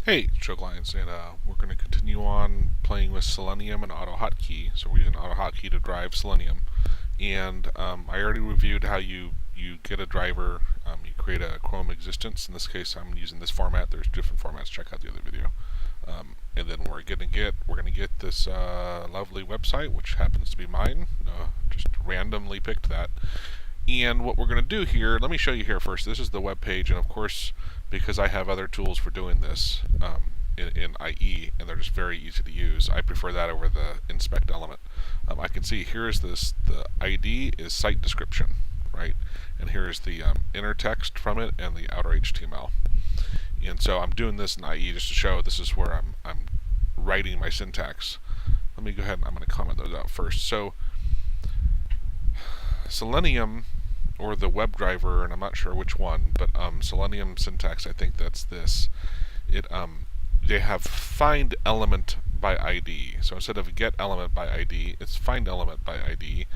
Hey, Choke Lions, and we're going to continue on playing with Selenium and AutoHotkey. So we're using AutoHotkey to drive Selenium, and I already reviewed how you get a driver. You create a Chrome existence. In this case, I'm using this format. There's different formats. Check out the other video. And then we're going to get this lovely website, which happens to be mine. Just randomly picked that. And what we're going to do here, let me show you here first. This is the web page, and of course, because I have other tools for doing this in IE, and they're just very easy to use, I prefer that over the inspect element. I can see here is this, the ID is site description, right? And here is the inner text from it and the outer HTML. And so I'm doing this in IE just to show this is where I'm writing my syntax. Let me go ahead and I'm going to comment those out first. So Selenium, or the WebDriver, and I'm not sure which one, but Selenium syntax, I think that's this. They have find element by ID. So instead of get element by ID, it's find element by ID.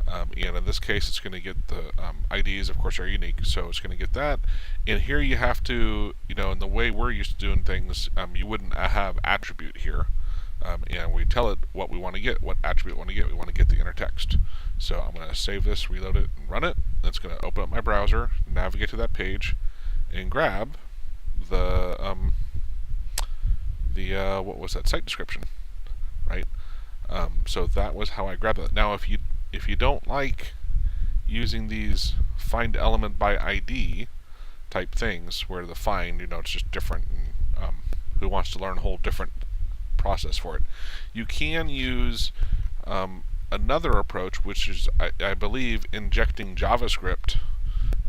And in this case, it's going to get the IDs, of course, are unique, so it's going to get that. And here you have to, in the way we're used to doing things, you wouldn't have attribute here. And we tell it what we want to get, what attribute we want to get. We want to get the inner text. So I'm going to save this, reload it, and run it. That's going to open up my browser, navigate to that page, and grab the what was that, site description, right? So that was how I grabbed it. Now, if you don't like using these find element by ID type things, where the find, it's just different, and who wants to learn a whole different process for it, you can use another approach, which is, I believe, injecting JavaScript,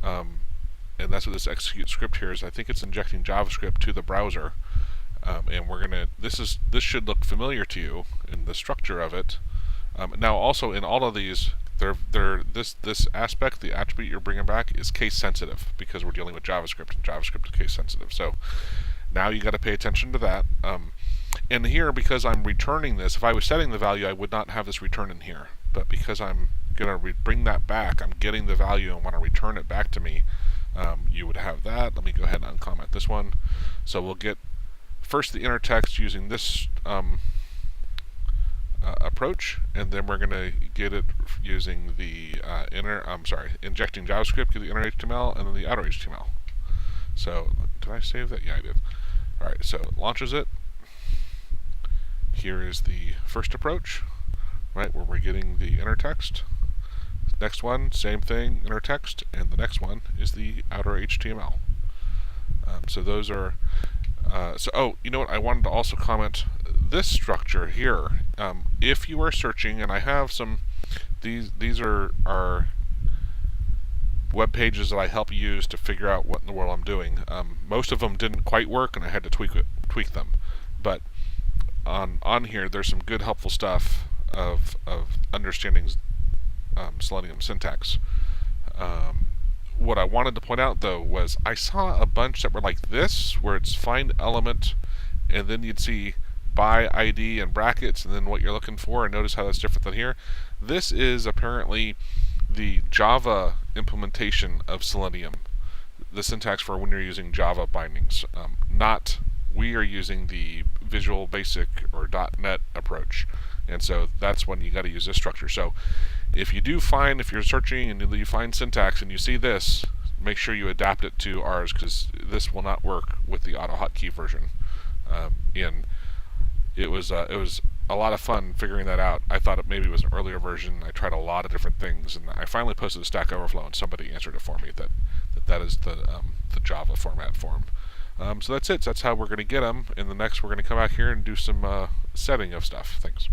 and that's what this execute script here is. I think it's injecting JavaScript to the browser, and we're gonna. This should look familiar to you in the structure of it. Now, also in all of these, this aspect, the attribute you're bringing back, is case sensitive because we're dealing with JavaScript, and JavaScript is case sensitive. So now you got to pay attention to that. And here, because I'm returning this, if I was setting the value, I would not have this return in here. But because I'm going to bring that back, I'm getting the value and want to return it back to me, you would have that. Let me go ahead and uncomment this one. So we'll get first the inner text using this approach, and then we're going to get it using the injecting JavaScript, get the inner HTML, and then the outer HTML. So, did I save that? Yeah, I did. Alright, so it launches it. Here is the first approach, right, where we're getting the inner text. Next one, same thing, inner text, and the next one is the outer HTML. So those are, you know what, I wanted to also comment this structure here. If you are searching, and I have some, these are web pages that I help use to figure out what in the world I'm doing. Most of them didn't quite work, and I had to tweak them. But on here, there's some good, helpful stuff of understanding Selenium syntax. What I wanted to point out, though, was I saw a bunch that were like this, where it's find element, and then you'd see by ID and brackets, and then what you're looking for, and notice how that's different than here. This is apparently the Java implementation of Selenium, the syntax for when you're using Java bindings. We are using the Visual Basic or .NET approach, and so that's when you got to use this structure. So if you're searching and you find syntax and you see this, make sure you adapt it to ours, because this will not work with the AutoHotkey version. And it was a lot of fun figuring that out. I thought it maybe was an earlier version. I tried a lot of different things, and I finally posted a Stack Overflow, and somebody answered it for me that is the Java format form. So that's it. So that's how we're going to get them. In the next, we're going to come back here and do some setting of stuff. Thanks.